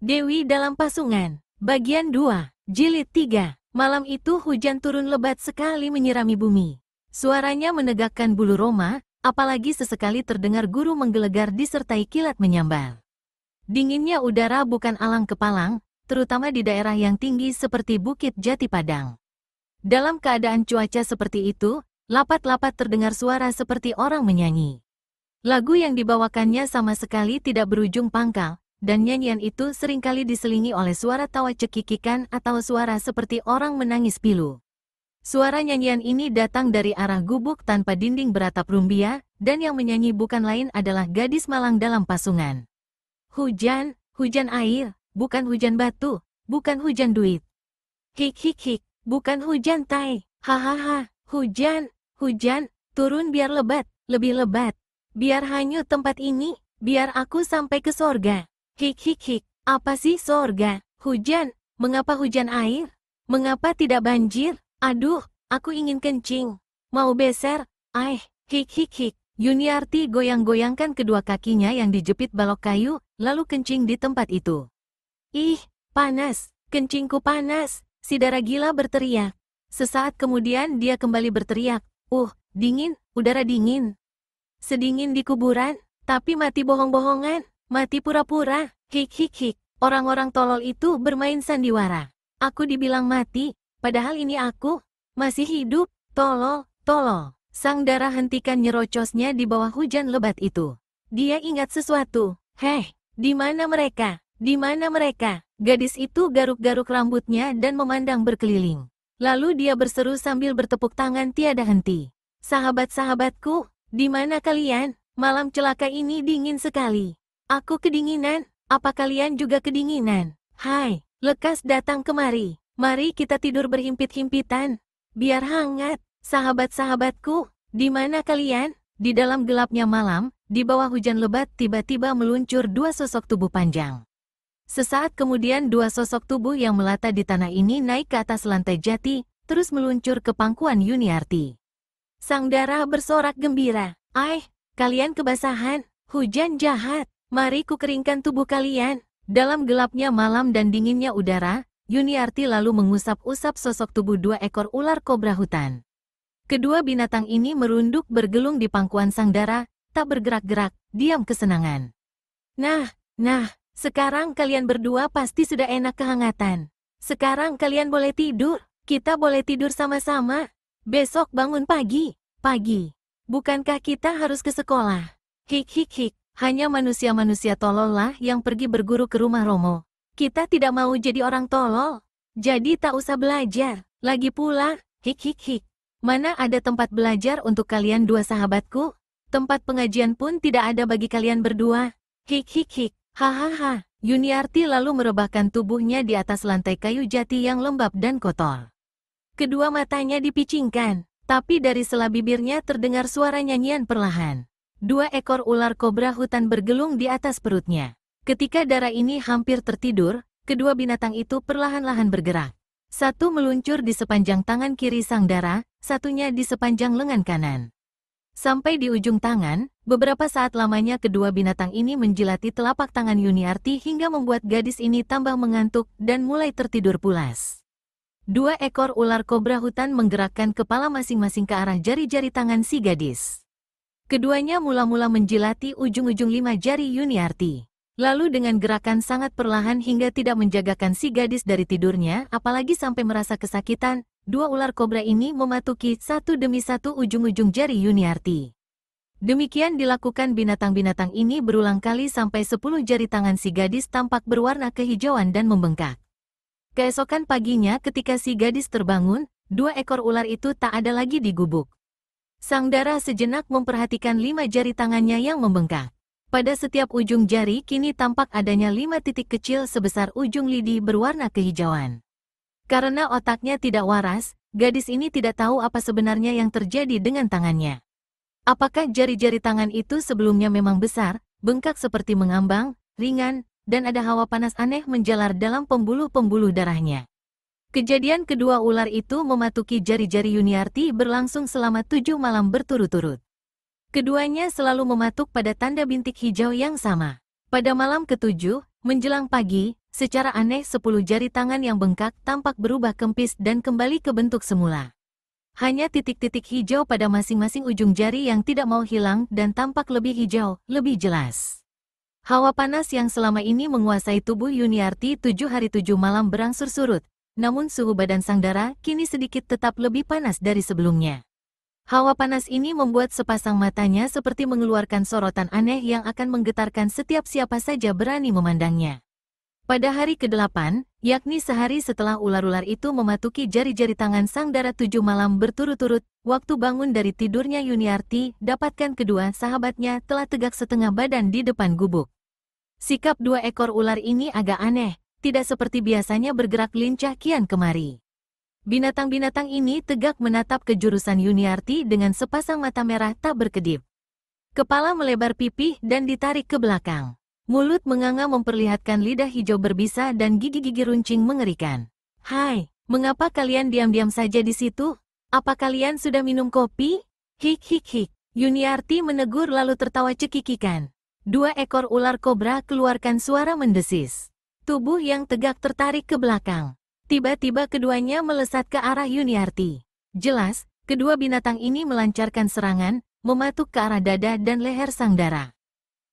Dewi dalam Pasungan, Bagian 2, Jilid 3. Malam itu hujan turun lebat sekali menyirami bumi. Suaranya menegakkan bulu roma, apalagi sesekali terdengar guru menggelegar disertai kilat menyambar. Dinginnya udara bukan alang kepalang, terutama di daerah yang tinggi seperti Bukit Jati Padang. Dalam keadaan cuaca seperti itu, lapat-lapat terdengar suara seperti orang menyanyi. Lagu yang dibawakannya sama sekali tidak berujung pangkal, dan nyanyian itu seringkali diselingi oleh suara tawa cekikikan atau suara seperti orang menangis pilu. Suara nyanyian ini datang dari arah gubuk tanpa dinding beratap rumbia, dan yang menyanyi bukan lain adalah gadis malang dalam Pasungan. Hujan, hujan air, bukan hujan batu, bukan hujan duit. Hik hik hik, bukan hujan tai, hahaha, hujan, hujan, turun biar lebat, lebih lebat. Biar hanyut tempat ini, biar aku sampai ke sorga. Hik hik hik, apa sih sorga? Hujan, mengapa hujan air? Mengapa tidak banjir? Aduh, aku ingin kencing. Mau beser? Hik hik hik. Yuniarti goyang-goyangkan kedua kakinya yang dijepit balok kayu, lalu kencing di tempat itu. Ih, panas, kencingku panas, si darah gila berteriak. Sesaat kemudian dia kembali berteriak, dingin, udara dingin. Sedingin di kuburan, tapi mati bohong-bohongan. Mati pura-pura, hik hik hik. Orang-orang tolol itu bermain sandiwara. Aku dibilang mati, padahal ini aku masih hidup, tolol, tolol. Sang Dara hentikan nyerocosnya di bawah hujan lebat itu. Dia ingat sesuatu. Di mana mereka? Di mana mereka? Gadis itu garuk-garuk rambutnya dan memandang berkeliling. Lalu dia berseru sambil bertepuk tangan tiada henti. Sahabat-sahabatku, di mana kalian? Malam celaka ini dingin sekali. Aku kedinginan, apa kalian juga kedinginan? Hai, lekas datang kemari. Mari kita tidur berhimpit-himpitan. Biar hangat, sahabat-sahabatku. Di mana kalian? Di dalam gelapnya malam, di bawah hujan lebat tiba-tiba meluncur dua sosok tubuh panjang. Sesaat kemudian dua sosok tubuh yang melata di tanah ini naik ke atas lantai jati, terus meluncur ke pangkuan Yuniarti. Sang Dara bersorak gembira. Kalian kebasahan, hujan jahat. Mari ku keringkan tubuh kalian. Dalam gelapnya malam dan dinginnya udara, Yuniarti lalu mengusap-usap sosok tubuh dua ekor ular kobra hutan. Kedua binatang ini merunduk bergelung di pangkuan Sang Dara, tak bergerak-gerak, diam kesenangan. Nah, sekarang kalian berdua pasti sudah enak kehangatan. Sekarang kalian boleh tidur, kita boleh tidur sama-sama. Besok bangun pagi. Bukankah kita harus ke sekolah? Hik hik hik. Hanya manusia-manusia tolol lah yang pergi berguru ke rumah Romo. Kita tidak mau jadi orang tolol. Jadi tak usah belajar. Lagi pula, hik hik hik. Mana ada tempat belajar untuk kalian dua sahabatku? Tempat pengajian pun tidak ada bagi kalian berdua. Hik hik hik. Hahaha. Yuniarti lalu merebahkan tubuhnya di atas lantai kayu jati yang lembab dan kotor. Kedua matanya dipicingkan, tapi dari sela bibirnya terdengar suara nyanyian perlahan. Dua ekor ular kobra hutan bergelung di atas perutnya. Ketika Dara ini hampir tertidur, kedua binatang itu perlahan-lahan bergerak. Satu meluncur di sepanjang tangan kiri Sang Dara, satunya di sepanjang lengan kanan. Sampai di ujung tangan, beberapa saat lamanya kedua binatang ini menjilati telapak tangan Yuniarti hingga membuat gadis ini tambah mengantuk dan mulai tertidur pulas. Dua ekor ular kobra hutan menggerakkan kepala masing-masing ke arah jari-jari tangan si gadis. Keduanya mula-mula menjilati ujung-ujung 5 jari Yuniarti. Lalu dengan gerakan sangat perlahan hingga tidak menjagakan si gadis dari tidurnya, apalagi sampai merasa kesakitan, dua ular kobra ini mematuki satu demi satu ujung-ujung jari Yuniarti. Demikian dilakukan binatang-binatang ini berulang kali sampai 10 jari tangan si gadis tampak berwarna kehijauan dan membengkak. Keesokan paginya ketika si gadis terbangun, dua ekor ular itu tak ada lagi di gubuk. Sang Dara sejenak memperhatikan 5 jari tangannya yang membengkak. Pada setiap ujung jari kini tampak adanya 5 titik kecil sebesar ujung lidi berwarna kehijauan. Karena otaknya tidak waras, gadis ini tidak tahu apa sebenarnya yang terjadi dengan tangannya. Apakah jari-jari tangan itu sebelumnya memang besar, bengkak seperti mengambang, ringan, dan ada hawa panas aneh menjalar dalam pembuluh-pembuluh darahnya. Kejadian kedua ular itu mematuki jari-jari Yuniarti berlangsung selama 7 malam berturut-turut. Keduanya selalu mematuk pada tanda bintik hijau yang sama. Pada malam ke-7, menjelang pagi, Secara aneh 10 jari tangan yang bengkak tampak berubah kempis dan kembali ke bentuk semula. Hanya titik-titik hijau pada masing-masing ujung jari yang tidak mau hilang dan tampak lebih hijau, lebih jelas. Hawa panas yang selama ini menguasai tubuh Yuniarti 7 hari 7 malam berangsur surut, namun suhu badan sang dara kini sedikit tetap lebih panas dari sebelumnya. Hawa panas ini membuat sepasang matanya seperti mengeluarkan sorotan aneh yang akan menggetarkan setiap siapa saja berani memandangnya. Pada hari ke-8, yakni sehari setelah ular-ular itu mematuki jari-jari tangan sang dara 7 malam berturut-turut, waktu bangun dari tidurnya Yuniarti dapatkan kedua sahabatnya telah tegak setengah badan di depan gubuk. Sikap 2 ekor ular ini agak aneh, tidak seperti biasanya bergerak lincah kian kemari. Binatang-binatang ini tegak menatap ke jurusan Yuniarti dengan sepasang mata merah tak berkedip. Kepala melebar pipih dan ditarik ke belakang. Mulut menganga memperlihatkan lidah hijau berbisa dan gigi-gigi runcing mengerikan. "Hai, mengapa kalian diam-diam saja di situ? Apa kalian sudah minum kopi?" "Hik hik hik." Yuniarti menegur lalu tertawa cekikikan. 2 ekor ular kobra keluarkan suara mendesis. Tubuh yang tegak tertarik ke belakang. Tiba-tiba keduanya melesat ke arah Yuniarti. Jelas, kedua binatang ini melancarkan serangan, mematuk ke arah dada dan leher sang dara.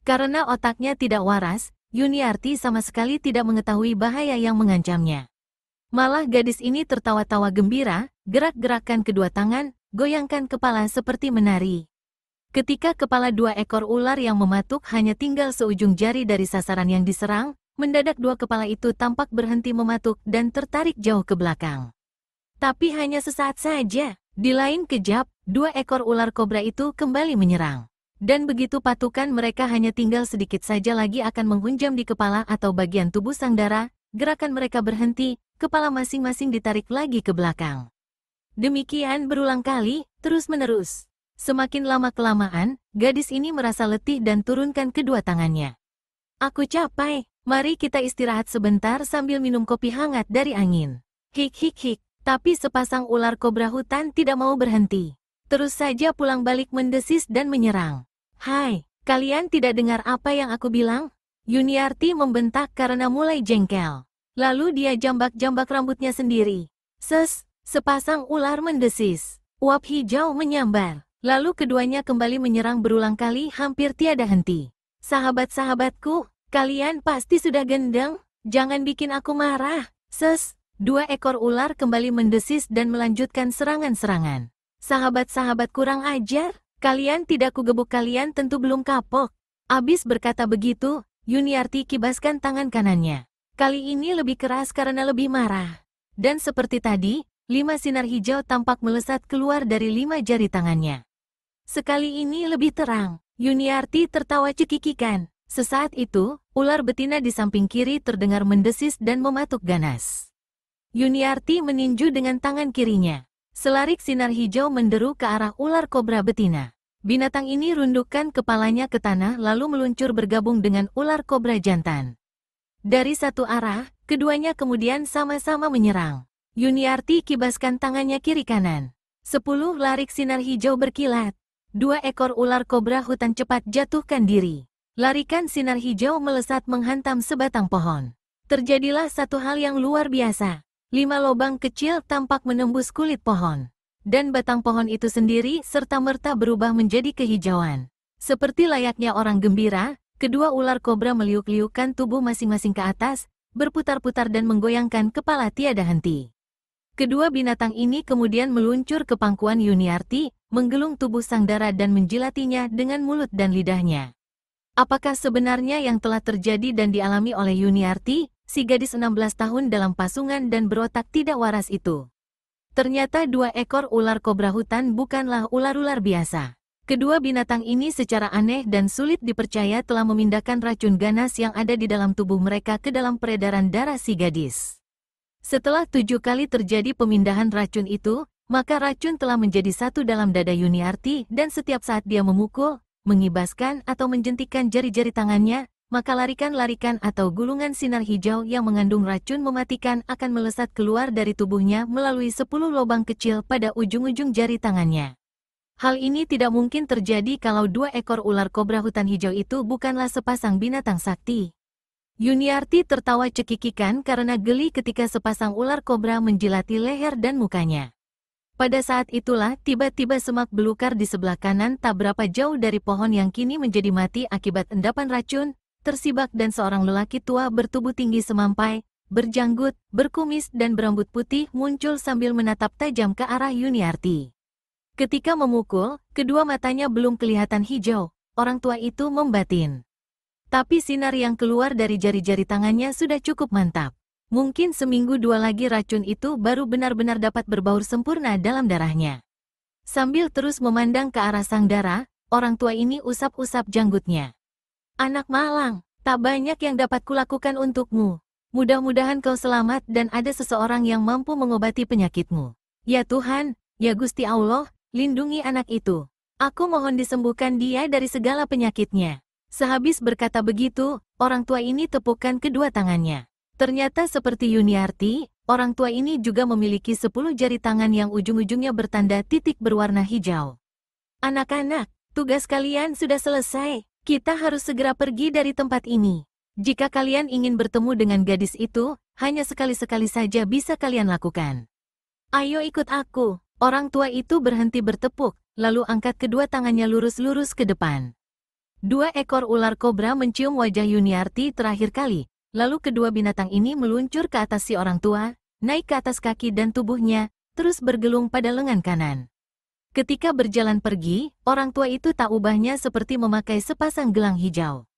Karena otaknya tidak waras, Yuniarti sama sekali tidak mengetahui bahaya yang mengancamnya. Malah gadis ini tertawa-tawa gembira, gerak-gerakkan kedua tangan, goyangkan kepala seperti menari. Ketika kepala 2 ekor ular yang mematuk hanya tinggal seujung jari dari sasaran yang diserang, mendadak 2 kepala itu tampak berhenti mematuk dan tertarik jauh ke belakang. Tapi hanya sesaat saja, di lain kejap, 2 ekor ular kobra itu kembali menyerang. Dan begitu patukan mereka hanya tinggal sedikit saja lagi akan menghunjam di kepala atau bagian tubuh sang dara, gerakan mereka berhenti, kepala masing-masing ditarik lagi ke belakang. Demikian berulang kali, terus-menerus. Semakin lama-kelamaan, gadis ini merasa letih dan turunkan kedua tangannya. "Aku capek, mari kita istirahat sebentar sambil minum kopi hangat dari angin." Hik hik hik, tapi sepasang ular kobra hutan tidak mau berhenti. Terus saja pulang balik mendesis dan menyerang. "Hai, kalian tidak dengar apa yang aku bilang?" Yuniarti membentak karena mulai jengkel. Lalu dia jambak-jambak rambutnya sendiri. Sepasang ular mendesis. Uap hijau menyambar. Lalu keduanya kembali menyerang berulang kali hampir tiada henti. "Sahabat-sahabatku, kalian pasti sudah gendeng, jangan bikin aku marah." 2 ekor ular kembali mendesis dan melanjutkan serangan-serangan. "Sahabat-sahabat kurang ajar, kalian tidak kugebuk, kalian tentu belum kapok." Abis berkata begitu, Yuniarti kibaskan tangan kanannya. Kali ini lebih keras karena lebih marah. Dan seperti tadi, 5 sinar hijau tampak melesat keluar dari 5 jari tangannya. Sekali ini lebih terang. Yuniarti tertawa cekikikan. Sesaat itu, ular betina di samping kiri terdengar mendesis dan mematuk ganas. Yuniarti meninju dengan tangan kirinya. Selarik sinar hijau menderu ke arah ular kobra betina. Binatang ini rundukkan kepalanya ke tanah lalu meluncur bergabung dengan ular kobra jantan. Dari satu arah, keduanya kemudian sama-sama menyerang. Yuniarti kibaskan tangannya kiri kanan. 10 larik sinar hijau berkilat. 2 ekor ular kobra hutan cepat jatuhkan diri. Larikan sinar hijau melesat menghantam sebatang pohon. Terjadilah satu hal yang luar biasa. 5 lubang kecil tampak menembus kulit pohon. Dan batang pohon itu sendiri serta-merta berubah menjadi kehijauan. Seperti layaknya orang gembira, kedua ular kobra meliuk-liukkan tubuh masing-masing ke atas, berputar-putar dan menggoyangkan kepala tiada henti. Kedua binatang ini kemudian meluncur ke pangkuan Yuniarti, menggelung tubuh sang dara dan menjilatinya dengan mulut dan lidahnya. Apakah sebenarnya yang telah terjadi dan dialami oleh Yuniarti, si gadis 16 tahun dalam pasungan dan berotak tidak waras itu? Ternyata 2 ekor ular kobra hutan bukanlah ular-ular biasa. Kedua binatang ini secara aneh dan sulit dipercaya telah memindahkan racun ganas yang ada di dalam tubuh mereka ke dalam peredaran darah si gadis. Setelah 7 kali terjadi pemindahan racun itu, maka racun telah menjadi satu dalam dada Yuniarti dan setiap saat dia memukul, mengibaskan atau menjentikkan jari-jari tangannya, maka larikan-larikan atau gulungan sinar hijau yang mengandung racun mematikan akan melesat keluar dari tubuhnya melalui 10 lubang kecil pada ujung-ujung jari tangannya. Hal ini tidak mungkin terjadi kalau 2 ekor ular kobra hutan hijau itu bukanlah sepasang binatang sakti. Yuniarti tertawa cekikikan karena geli ketika sepasang ular kobra menjilati leher dan mukanya. Pada saat itulah tiba-tiba semak belukar di sebelah kanan tak berapa jauh dari pohon yang kini menjadi mati akibat endapan racun, tersibak dan seorang lelaki tua bertubuh tinggi semampai, berjanggut, berkumis dan berambut putih muncul sambil menatap tajam ke arah Yuniarti. Ketika memukul, kedua matanya belum kelihatan hijau, orang tua itu membatin. Tapi sinar yang keluar dari jari-jari tangannya sudah cukup mantap. Mungkin seminggu dua lagi racun itu baru benar-benar dapat berbaur sempurna dalam darahnya. Sambil terus memandang ke arah sang dara, orang tua ini usap-usap janggutnya. Anak malang, tak banyak yang dapat kulakukan untukmu. Mudah-mudahan kau selamat dan ada seseorang yang mampu mengobati penyakitmu. Ya Tuhan, ya Gusti Allah, lindungi anak itu. Aku mohon disembuhkan dia dari segala penyakitnya. Sehabis berkata begitu, orang tua ini tepukkan kedua tangannya. Ternyata seperti Yuniarti, orang tua ini juga memiliki 10 jari tangan yang ujung-ujungnya bertanda titik berwarna hijau. Anak-anak, tugas kalian sudah selesai. Kita harus segera pergi dari tempat ini. Jika kalian ingin bertemu dengan gadis itu, hanya sekali-sekali saja bisa kalian lakukan. Ayo ikut aku. Orang tua itu berhenti bertepuk, lalu angkat kedua tangannya lurus-lurus ke depan. 2 ekor ular kobra mencium wajah Yuniarti terakhir kali, lalu kedua binatang ini meluncur ke atas si orang tua, naik ke atas kaki dan tubuhnya, terus bergelung pada lengan kanan. Ketika berjalan pergi, orang tua itu tak ubahnya seperti memakai sepasang gelang hijau.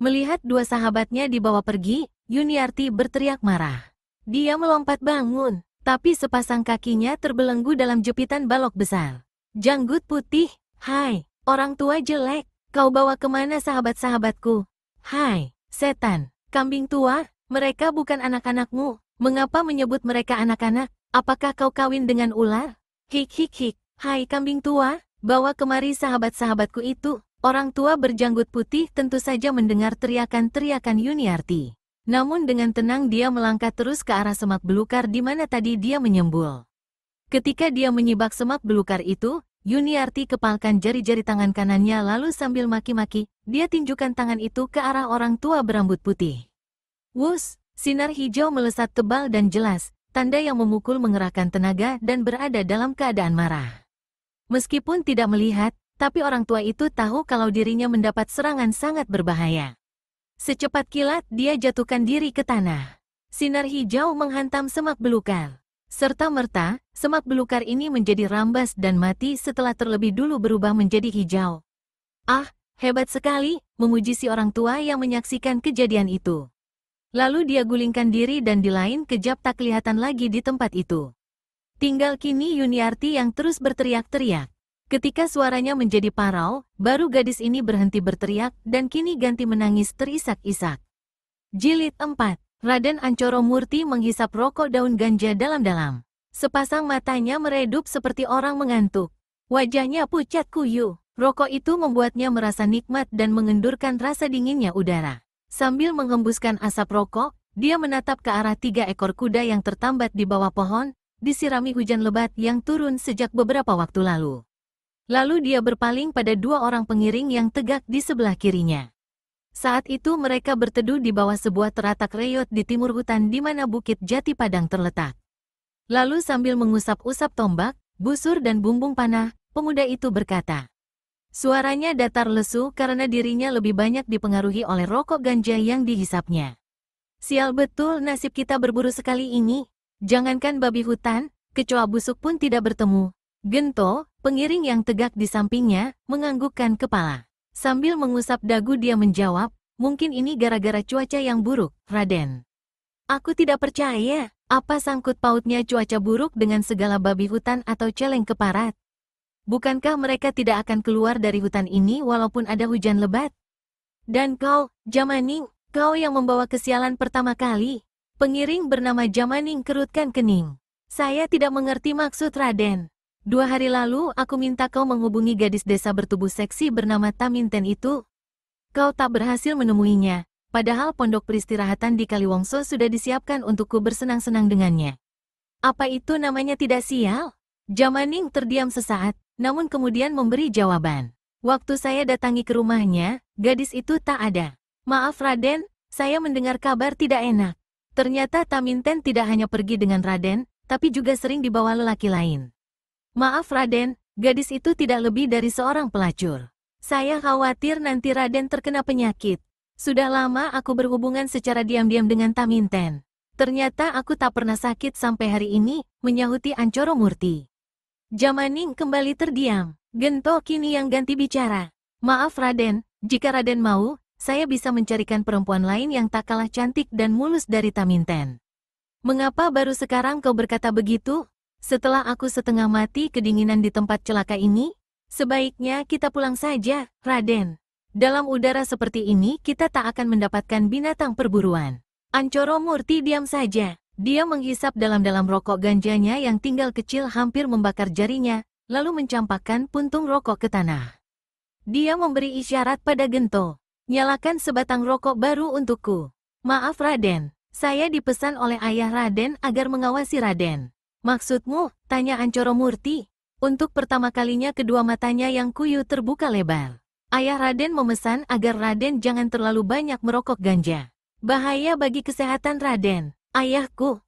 Melihat dua sahabatnya dibawa pergi, Yuniarti berteriak marah. Dia melompat bangun, tapi sepasang kakinya terbelenggu dalam jepitan balok besar. Janggut putih, hai, orang tua jelek. Kau bawa kemana sahabat-sahabatku? Hai, setan, kambing tua, mereka bukan anak-anakmu. Mengapa menyebut mereka anak-anak? Apakah kau kawin dengan ular? Hik hik hik, hai kambing tua, bawa kemari sahabat-sahabatku itu. Orang tua berjanggut putih tentu saja mendengar teriakan-teriakan Yuniarti. Namun dengan tenang dia melangkah terus ke arah semak belukar di mana tadi dia menyembul. Ketika dia menyibak semak belukar itu, Yuniarti kepalkan jari-jari tangan kanannya lalu sambil maki-maki, dia tinjukan tangan itu ke arah orang tua berambut putih. Wus, sinar hijau melesat tebal dan jelas, tanda yang memukul mengerahkan tenaga dan berada dalam keadaan marah. Meskipun tidak melihat, tapi orang tua itu tahu kalau dirinya mendapat serangan sangat berbahaya. Secepat kilat dia jatuhkan diri ke tanah. Sinar hijau menghantam semak belukar. Serta-merta, semak belukar ini menjadi rambas dan mati setelah terlebih dulu berubah menjadi hijau. Ah, hebat sekali, memuji si orang tua yang menyaksikan kejadian itu. Lalu dia gulingkan diri dan di lain kejap tak kelihatan lagi di tempat itu. Tinggal kini Yuniarti yang terus berteriak-teriak. Ketika suaranya menjadi parau, baru gadis ini berhenti berteriak dan kini ganti menangis terisak-isak. Jilid 4. Raden Ancoro Murti menghisap rokok daun ganja dalam-dalam. Sepasang matanya meredup seperti orang mengantuk. Wajahnya pucat kuyu. Rokok itu membuatnya merasa nikmat dan mengendurkan rasa dinginnya udara. Sambil menghembuskan asap rokok, dia menatap ke arah 3 ekor kuda yang tertambat di bawah pohon, disirami hujan lebat yang turun sejak beberapa waktu lalu. Lalu dia berpaling pada 2 orang pengiring yang tegak di sebelah kirinya. Saat itu mereka berteduh di bawah sebuah teratak reyot di timur hutan di mana Bukit Jati Padang terletak. Lalu sambil mengusap-usap tombak, busur dan bumbung panah, pemuda itu berkata. Suaranya datar lesu karena dirinya lebih banyak dipengaruhi oleh rokok ganja yang dihisapnya. Sial betul nasib kita berburu sekali ini. Jangankan babi hutan, kecoa busuk pun tidak bertemu. Gento, pengiring yang tegak di sampingnya, menganggukkan kepala. Sambil mengusap dagu dia menjawab, mungkin ini gara-gara cuaca yang buruk, Raden. Aku tidak percaya, apa sangkut pautnya cuaca buruk dengan segala babi hutan atau celeng keparat? Bukankah mereka tidak akan keluar dari hutan ini walaupun ada hujan lebat? Dan kau, Jamaning, kau yang membawa kesialan pertama kali. Pengiring bernama Jamaning kerutkan kening. Saya tidak mengerti maksud Raden. 2 hari lalu aku minta kau menghubungi gadis desa bertubuh seksi bernama Taminten itu. Kau tak berhasil menemuinya, padahal pondok peristirahatan di Kaliwangso sudah disiapkan untukku bersenang-senang dengannya. Apa itu namanya tidak sial? Jamaning terdiam sesaat, namun kemudian memberi jawaban. Waktu saya datangi ke rumahnya, gadis itu tak ada. Maaf Raden, saya mendengar kabar tidak enak. Ternyata Taminten tidak hanya pergi dengan Raden, tapi juga sering dibawa lelaki lain. Maaf Raden, gadis itu tidak lebih dari seorang pelacur. Saya khawatir nanti Raden terkena penyakit. Sudah lama aku berhubungan secara diam-diam dengan Taminten. Ternyata aku tak pernah sakit sampai hari ini, menyahuti Ancoro Murti. Jamaning kembali terdiam. Gento kini yang ganti bicara. Maaf Raden, jika Raden mau, saya bisa mencarikan perempuan lain yang tak kalah cantik dan mulus dari Taminten. Mengapa baru sekarang kau berkata begitu? Setelah aku setengah mati kedinginan di tempat celaka ini? Sebaiknya kita pulang saja, Raden. Dalam udara seperti ini kita tak akan mendapatkan binatang perburuan. Ancoro Murti diam saja. Dia menghisap dalam-dalam rokok ganjanya yang tinggal kecil hampir membakar jarinya, lalu mencampakkan puntung rokok ke tanah. Dia memberi isyarat pada Gento. Nyalakan sebatang rokok baru untukku. Maaf Raden, saya dipesan oleh ayah Raden agar mengawasi Raden. Maksudmu? Tanya Ancoro Murti. Untuk pertama kalinya kedua matanya yang kuyu terbuka lebar. Ayah Raden memesan agar Raden jangan terlalu banyak merokok ganja. Bahaya bagi kesehatan Raden. Ayahku,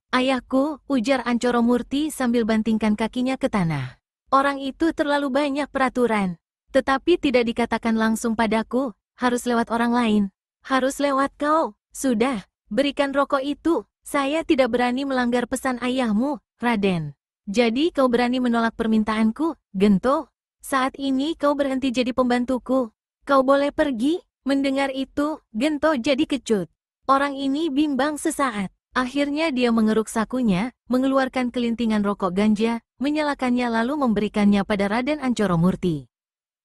ujar Ancoro Murti sambil bantingkan kakinya ke tanah. Orang itu terlalu banyak peraturan. Tetapi tidak dikatakan langsung padaku. Harus lewat orang lain. Harus lewat kau. Sudah, berikan rokok itu. Saya tidak berani melanggar pesan ayahmu, Raden. Jadi kau berani menolak permintaanku, Gento? Saat ini kau berhenti jadi pembantuku. Kau boleh pergi. Mendengar itu, Gento jadi kecut. Orang ini bimbang sesaat. Akhirnya dia mengeruk sakunya, mengeluarkan kelintingan rokok ganja, menyalakannya lalu memberikannya pada Raden Ancoro Murti.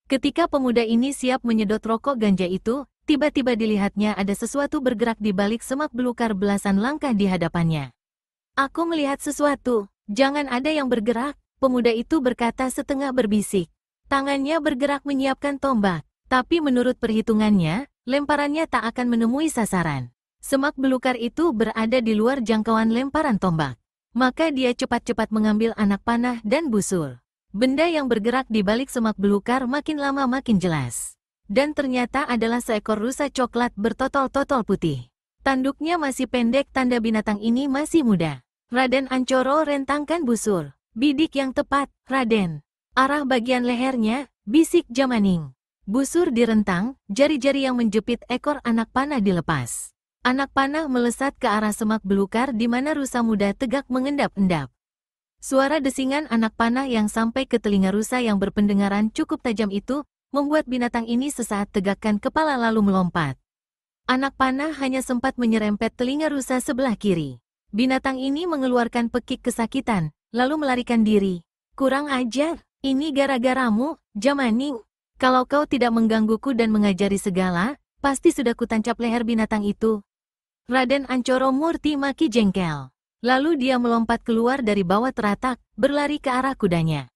Ketika pemuda ini siap menyedot rokok ganja itu, tiba-tiba dilihatnya ada sesuatu bergerak di balik semak belukar belasan langkah di hadapannya. Aku melihat sesuatu, jangan ada yang bergerak, pemuda itu berkata setengah berbisik. Tangannya bergerak menyiapkan tombak, tapi menurut perhitungannya, lemparannya tak akan menemui sasaran. Semak belukar itu berada di luar jangkauan lemparan tombak. Maka dia cepat-cepat mengambil anak panah dan busur. Benda yang bergerak di balik semak belukar makin lama makin jelas. Dan ternyata adalah seekor rusa coklat bertotol-totol putih. Tanduknya masih pendek, tanda binatang ini masih muda. Raden Ancoro rentangkan busur. Bidik yang tepat, Raden. Arah bagian lehernya, bisik Jamaning. Busur direntang, jari-jari yang menjepit ekor anak panah dilepas. Anak panah melesat ke arah semak belukar di mana rusa muda tegak mengendap-endap. Suara desingan anak panah yang sampai ke telinga rusa yang berpendengaran cukup tajam itu, membuat binatang ini sesaat tegakkan kepala lalu melompat. Anak panah hanya sempat menyerempet telinga rusa sebelah kiri. Binatang ini mengeluarkan pekik kesakitan, lalu melarikan diri. Kurang ajar, ini gara-garamu, Jamaning. Kalau kau tidak menggangguku dan mengajari segala, pasti sudah kutancap leher binatang itu. Raden Ancoro Murti maki jengkel. Lalu dia melompat keluar dari bawah teratak, berlari ke arah kudanya.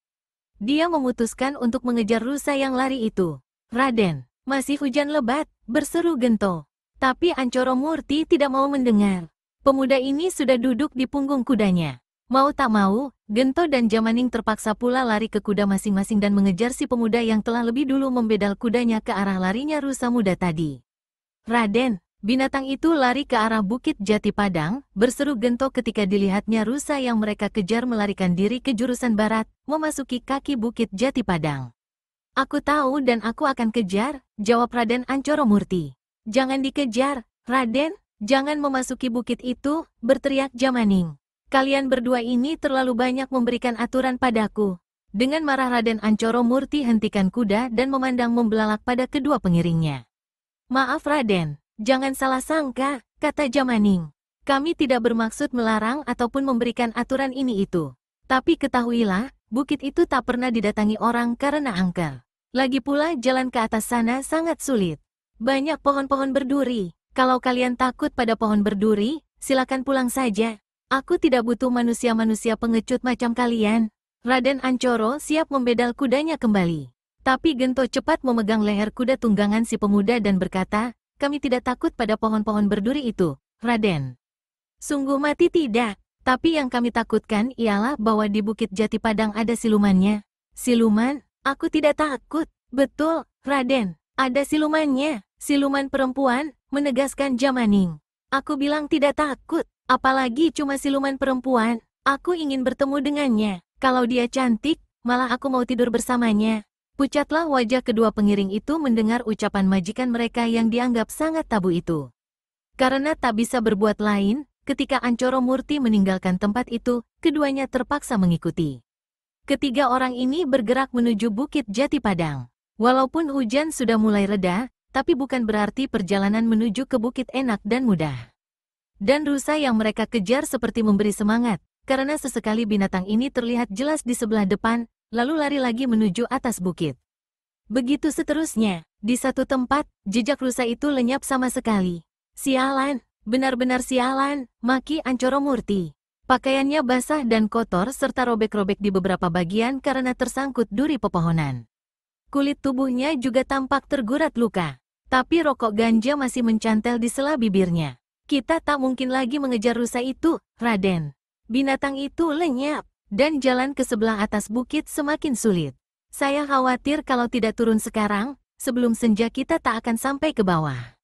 Dia memutuskan untuk mengejar rusa yang lari itu. Raden, masih hujan lebat, berseru Gento. Tapi Ancoro Murti tidak mau mendengar. Pemuda ini sudah duduk di punggung kudanya. Mau tak mau, Gento dan Jamaning terpaksa pula lari ke kuda masing-masing dan mengejar si pemuda yang telah lebih dulu membedal kudanya ke arah larinya rusa muda tadi. Raden, binatang itu lari ke arah Bukit Jati Padang, berseru Gento ketika dilihatnya rusa yang mereka kejar melarikan diri ke jurusan barat, memasuki kaki Bukit Jati Padang. Aku tahu dan aku akan kejar, jawab Raden Ancoro Murti. Jangan dikejar, Raden, jangan memasuki bukit itu, berteriak Jamaning. Kalian berdua ini terlalu banyak memberikan aturan padaku. Dengan marah Raden Ancoro Murti hentikan kuda dan memandang membelalak pada kedua pengiringnya. Maaf Raden. Jangan salah sangka, kata Jamaning. Kami tidak bermaksud melarang ataupun memberikan aturan ini itu. Tapi ketahuilah, bukit itu tak pernah didatangi orang karena angker. Lagi pula jalan ke atas sana sangat sulit. Banyak pohon-pohon berduri. Kalau kalian takut pada pohon berduri, silakan pulang saja. Aku tidak butuh manusia-manusia pengecut macam kalian. Raden Ancoro siap membedal kudanya kembali. Tapi Gento cepat memegang leher kuda tunggangan si pemuda dan berkata, kami tidak takut pada pohon-pohon berduri itu, Raden. Sungguh mati tidak, tapi yang kami takutkan ialah bahwa di Bukit Jati Padang ada silumannya. Siluman? Aku tidak takut. Betul, Raden, ada silumannya. Siluman perempuan, menegaskan Jamaning. Aku bilang tidak takut, apalagi cuma siluman perempuan. Aku ingin bertemu dengannya. Kalau dia cantik, malah aku mau tidur bersamanya. Pucatlah wajah kedua pengiring itu mendengar ucapan majikan mereka yang dianggap sangat tabu itu. Karena tak bisa berbuat lain, ketika Ancoro Murti meninggalkan tempat itu, keduanya terpaksa mengikuti. Ketiga orang ini bergerak menuju Bukit Jati Padang. Walaupun hujan sudah mulai reda, tapi bukan berarti perjalanan menuju ke bukit enak dan mudah. Dan rusa yang mereka kejar seperti memberi semangat, karena sesekali binatang ini terlihat jelas di sebelah depan, lalu lari lagi menuju atas bukit. Begitu seterusnya, di satu tempat, jejak rusa itu lenyap sama sekali. Sialan, benar-benar sialan, maki Ancoro Murti. Pakaiannya basah dan kotor serta robek-robek di beberapa bagian karena tersangkut duri pepohonan. Kulit tubuhnya juga tampak tergurat luka. Tapi rokok ganja masih mencantel di sela bibirnya. Kita tak mungkin lagi mengejar rusa itu, Raden. Binatang itu lenyap, dan jalan ke sebelah atas bukit semakin sulit. Saya khawatir kalau tidak turun sekarang, sebelum senja kita tak akan sampai ke bawah.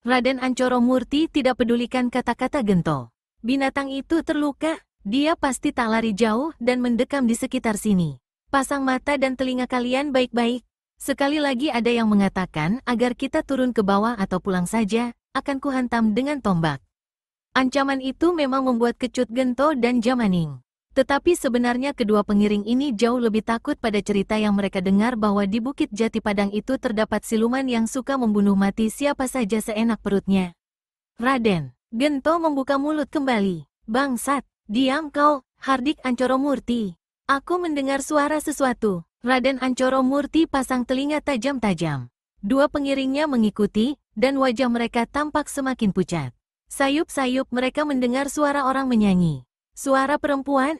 Raden Ancoro Murti tidak pedulikan kata-kata Gento. Binatang itu terluka, dia pasti tak lari jauh dan mendekam di sekitar sini. Pasang mata dan telinga kalian baik-baik. Sekali lagi ada yang mengatakan agar kita turun ke bawah atau pulang saja, akan kuhantam dengan tombak. Ancaman itu memang membuat kecut Gento dan Jamaning. Tetapi sebenarnya kedua pengiring ini jauh lebih takut pada cerita yang mereka dengar bahwa di Bukit Jati Padang itu terdapat siluman yang suka membunuh mati siapa saja seenak perutnya. Raden, Gento membuka mulut kembali. Bangsat, diam kau, hardik Ancoro Murti. Aku mendengar suara sesuatu. Raden Ancoro Murti pasang telinga tajam-tajam. Dua pengiringnya mengikuti, dan wajah mereka tampak semakin pucat. Sayup-sayup mereka mendengar suara orang menyanyi. Suara perempuan,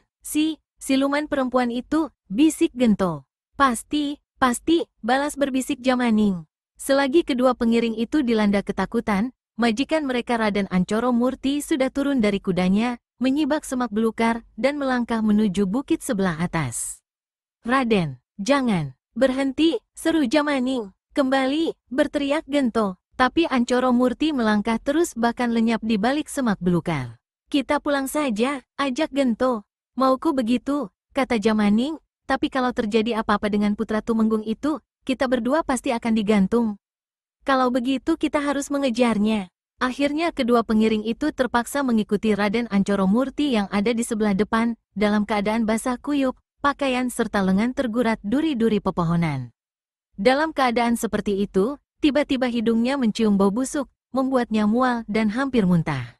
siluman perempuan itu, bisik Gento. Pasti, balas berbisik Jamaning. Selagi kedua pengiring itu dilanda ketakutan, majikan mereka Raden Ancoro Murti sudah turun dari kudanya, menyibak semak belukar, dan melangkah menuju bukit sebelah atas. Raden, jangan, berhenti, seru Jamaning. Kembali, berteriak Gento. Tapi Ancoro Murti melangkah terus bahkan lenyap di balik semak belukar. Kita pulang saja, ajak Gento. Mauku begitu, kata Jamaning, tapi kalau terjadi apa-apa dengan putra Tumenggung itu, kita berdua pasti akan digantung. Kalau begitu kita harus mengejarnya. Akhirnya kedua pengiring itu terpaksa mengikuti Raden Ancoro Murti yang ada di sebelah depan, dalam keadaan basah kuyup, pakaian serta lengan tergurat duri-duri pepohonan. Dalam keadaan seperti itu, tiba-tiba hidungnya mencium bau busuk, membuatnya mual dan hampir muntah.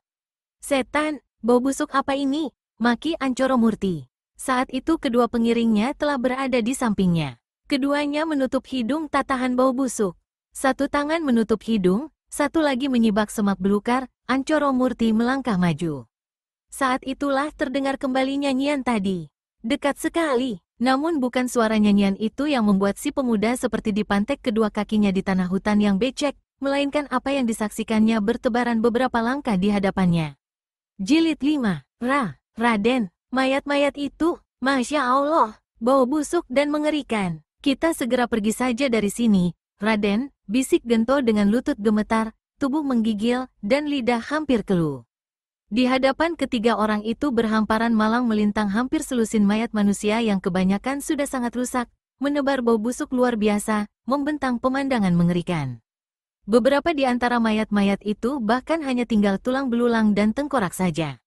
Setan, bau busuk apa ini? Maki Ancoro Murti. Saat itu kedua pengiringnya telah berada di sampingnya. Keduanya menutup hidung tak tahan bau busuk. Satu tangan menutup hidung, satu lagi menyibak semak belukar, Ancoro Murti melangkah maju. Saat itulah terdengar kembali nyanyian tadi. Dekat sekali. Namun bukan suara nyanyian itu yang membuat si pemuda seperti dipantek kedua kakinya di tanah hutan yang becek, melainkan apa yang disaksikannya bertebaran beberapa langkah di hadapannya. Jilid 5. Raden, mayat-mayat itu, Masya Allah, bau busuk dan mengerikan. Kita segera pergi saja dari sini, Raden, bisik Gento dengan lutut gemetar, tubuh menggigil, dan lidah hampir keluh. Di hadapan ketiga orang itu berhamparan malang melintang hampir selusin mayat manusia yang kebanyakan sudah sangat rusak, menebar bau busuk luar biasa, membentang pemandangan mengerikan. Beberapa di antara mayat-mayat itu bahkan hanya tinggal tulang belulang dan tengkorak saja.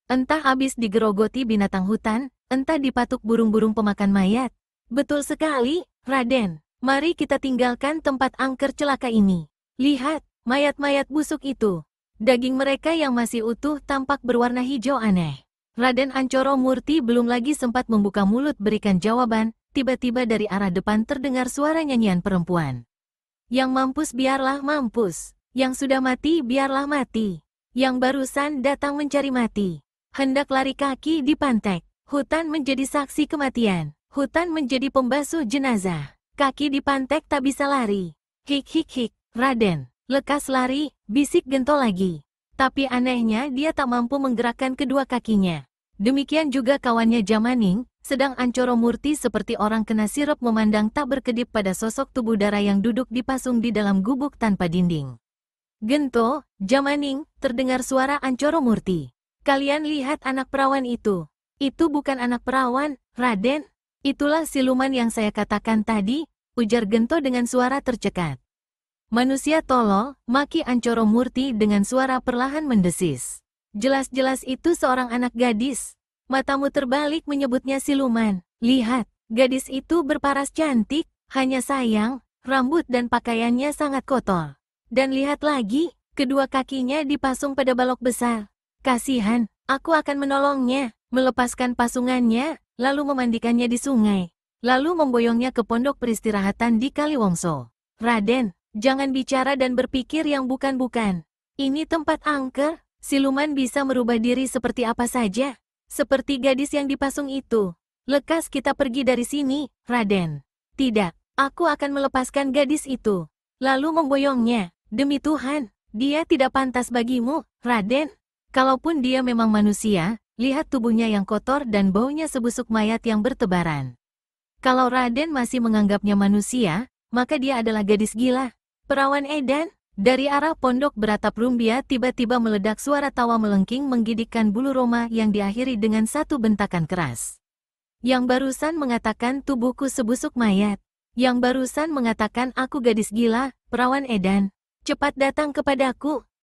Entah habis digerogoti binatang hutan, entah dipatuk burung-burung pemakan mayat. Betul sekali, Raden. Mari kita tinggalkan tempat angker celaka ini. Lihat, mayat-mayat busuk itu. Daging mereka yang masih utuh tampak berwarna hijau aneh. Raden Ancoro Murti belum lagi sempat membuka mulut berikan jawaban, tiba-tiba dari arah depan terdengar suara nyanyian perempuan. Yang mampus biarlah mampus, yang sudah mati biarlah mati, yang barusan datang mencari mati. Hendak lari kaki dipantek, hutan menjadi saksi kematian, hutan menjadi pembasuh jenazah, kaki dipantek tak bisa lari. Hik, Raden. Lekas lari, bisik Gento lagi. Tapi anehnya dia tak mampu menggerakkan kedua kakinya. Demikian juga kawannya Jamaning, sedang Ancoro Murti seperti orang kena sirup memandang tak berkedip pada sosok tubuh darah yang duduk dipasung di dalam gubuk tanpa dinding. Gento, Jamaning, terdengar suara Ancoro Murti. Kalian lihat anak perawan itu. Itu bukan anak perawan, Raden. Itulah siluman yang saya katakan tadi, ujar Gento dengan suara tercekat. Manusia tolol, maki Ancoro Murti dengan suara perlahan mendesis. Jelas-jelas itu seorang anak gadis. Matamu terbalik menyebutnya siluman. Lihat, gadis itu berparas cantik, hanya sayang, rambut dan pakaiannya sangat kotor. Dan lihat lagi, kedua kakinya dipasung pada balok besar. Kasihan, aku akan menolongnya, melepaskan pasungannya, lalu memandikannya di sungai. Lalu memboyongnya ke pondok peristirahatan di Kaliwongso. Raden, jangan bicara dan berpikir yang bukan-bukan. Ini tempat angker, siluman bisa merubah diri seperti apa saja. Seperti gadis yang dipasung itu. Lekas kita pergi dari sini, Raden. Tidak, aku akan melepaskan gadis itu. Lalu memboyongnya. Demi Tuhan, dia tidak pantas bagimu, Raden. Kalaupun dia memang manusia, lihat tubuhnya yang kotor dan baunya sebusuk mayat yang bertebaran. Kalau Raden masih menganggapnya manusia, maka dia adalah gadis gila. Perawan edan, dari arah pondok beratap Rumbia tiba-tiba meledak suara tawa melengking menggigitkan bulu roma yang diakhiri dengan satu bentakan keras. Yang barusan mengatakan tubuhku sebusuk mayat. Yang barusan mengatakan aku gadis gila, perawan edan. Cepat datang kepadaku,